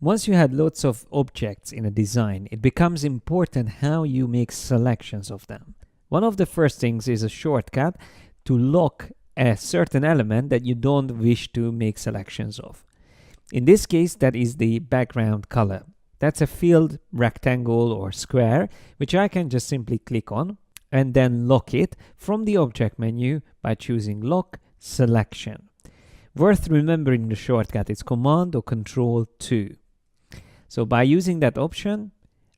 Once you had lots of objects in a design, it becomes important how you make selections of them. One of the first things is a shortcut to lock a certain element that you don't wish to make selections of. In this case, that is the background color. That's a filled rectangle or square, which I can just simply click on and then lock it from the object menu by choosing Lock Selection. Worth remembering the shortcut is Command or Control 2. So by using that option,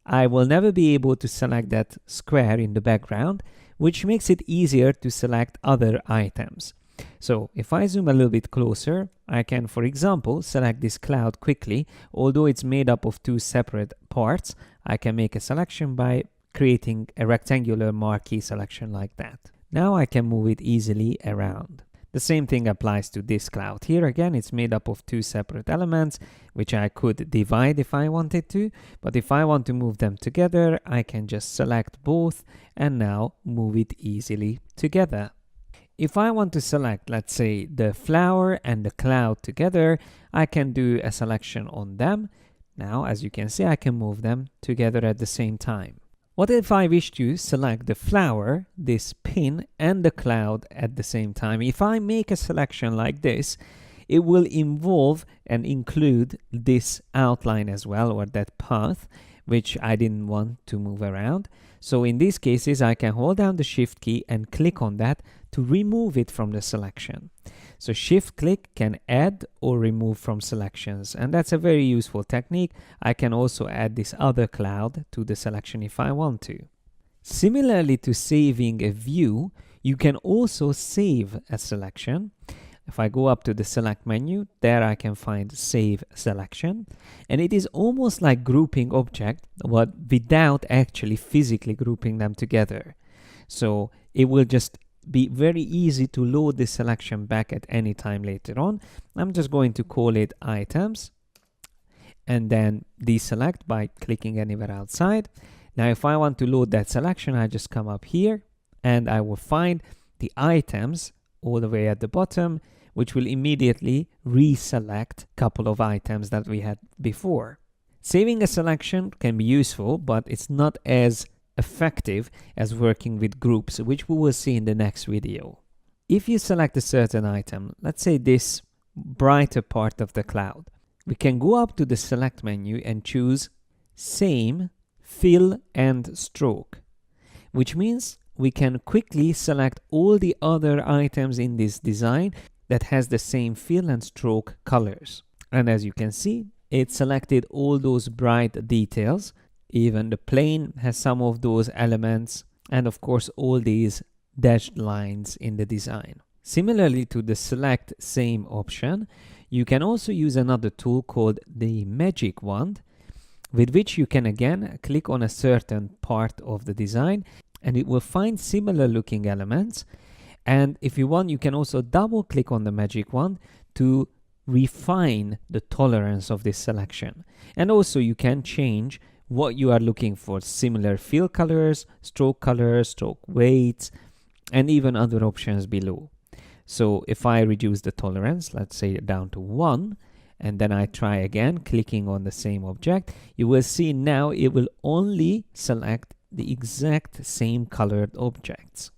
I will never be able to select that square in the background, which makes it easier to select other items. So if I zoom a little bit closer, I can, for example, select this cloud quickly. Although it's made up of two separate parts, I can make a selection by creating a rectangular marquee selection like that. Now I can move it easily around. The same thing applies to this cloud. Here again, it's made up of two separate elements, which I could divide if I wanted to. But if I want to move them together, I can just select both and now move it easily together. If I want to select, let's say, the flower and the cloud together, I can do a selection on them. Now, as you can see, I can move them together at the same time. What if I wish to select the flower, this pin, and the cloud at the same time? If I make a selection like this, it will involve and include this outline as well, or that path, which I didn't want to move around. So in these cases, I can hold down the Shift key and click on that to remove it from the selection. So Shift click can add or remove from selections, and that's a very useful technique. I can also add this other cloud to the selection if I want to. Similarly to saving a view, you can also save a selection. If I go up to the select menu, there I can find save selection, and it is almost like grouping object, but without actually physically grouping them together. So it will just be very easy to load this selection back at any time later on. I'm just going to call it items and then deselect by clicking anywhere outside. Now if I want to load that selection, I just come up here and I will find the items all the way at the bottom, which will immediately reselect a couple of items that we had before. Saving a selection can be useful, but it's not as effective as working with groups, which we will see in the next video. If you select a certain item, let's say this brighter part of the cloud, we can go up to the select menu and choose Same, Fill and Stroke, which means we can quickly select all the other items in this design that has the same fill and stroke colors. And as you can see, it selected all those bright details. Even the plane has some of those elements, and of course all these dashed lines in the design. Similarly to the select same option, you can also use another tool called the magic wand, with which you can again click on a certain part of the design and it will find similar looking elements. And if you want, you can also double click on the magic wand to refine the tolerance of this selection. And also you can change what you are looking for, similar fill colors, stroke weights, and even other options below. So if I reduce the tolerance, let's say down to 1, and then I try again, clicking on the same object, you will see now it will only select the exact same colored objects.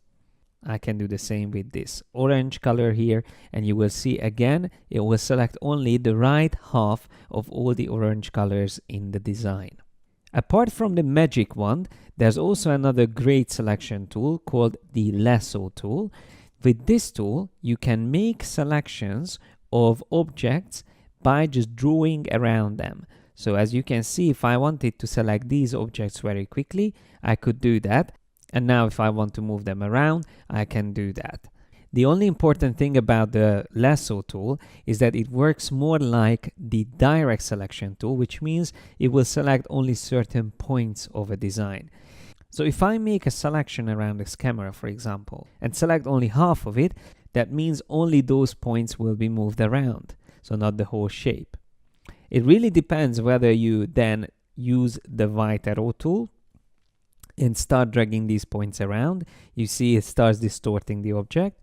I can do the same with this orange color here, and you will see again, it will select only the right half of all the orange colors in the design. Apart from the magic wand, there's also another great selection tool called the lasso tool. With this tool, you can make selections of objects by just drawing around them. So as you can see, if I wanted to select these objects very quickly, I could do that. And now if I want to move them around, I can do that. The only important thing about the lasso tool is that it works more like the direct selection tool, which means it will select only certain points of a design. So if I make a selection around this camera, for example, and select only half of it, that means only those points will be moved around, so not the whole shape. It really depends whether you then use the white arrow tool and start dragging these points around. You see it starts distorting the object.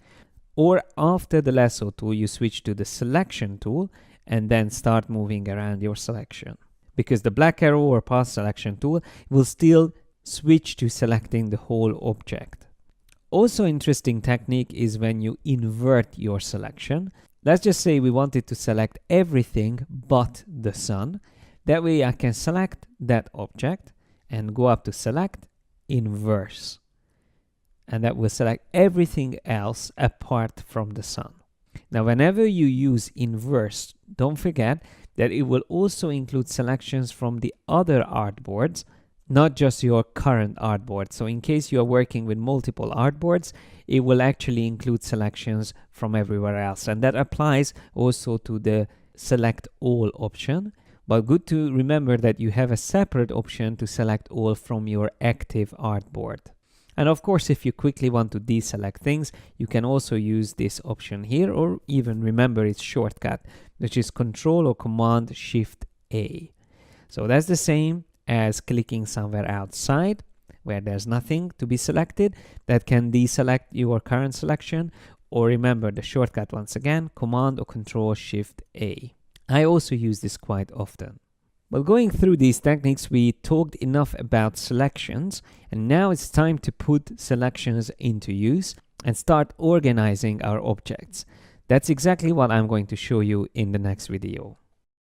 Or after the lasso tool, you switch to the selection tool and then start moving around your selection. because the black arrow or path selection tool will still switch to selecting the whole object. Also interesting technique is when you invert your selection. Let's just say we wanted to select everything but the sun. That way I can select that object and go up to select, inverse. And that will select everything else apart from the sun. Now, whenever you use inverse, don't forget that it will also include selections from the other artboards, not just your current artboard. So in case you are working with multiple artboards, it will actually include selections from everywhere else. And that applies also to the select all option. But good to remember that you have a separate option to select all from your active artboard. And of course, if you quickly want to deselect things, you can also use this option here, or even remember its shortcut, which is Control or Command Shift A. So that's the same as clicking somewhere outside where there's nothing to be selected. That can deselect your current selection, or remember the shortcut once again, Command or Control Shift A. I also use this quite often. Well, going through these techniques, we talked enough about selections, and now it's time to put selections into use and start organizing our objects. That's exactly what I'm going to show you in the next video.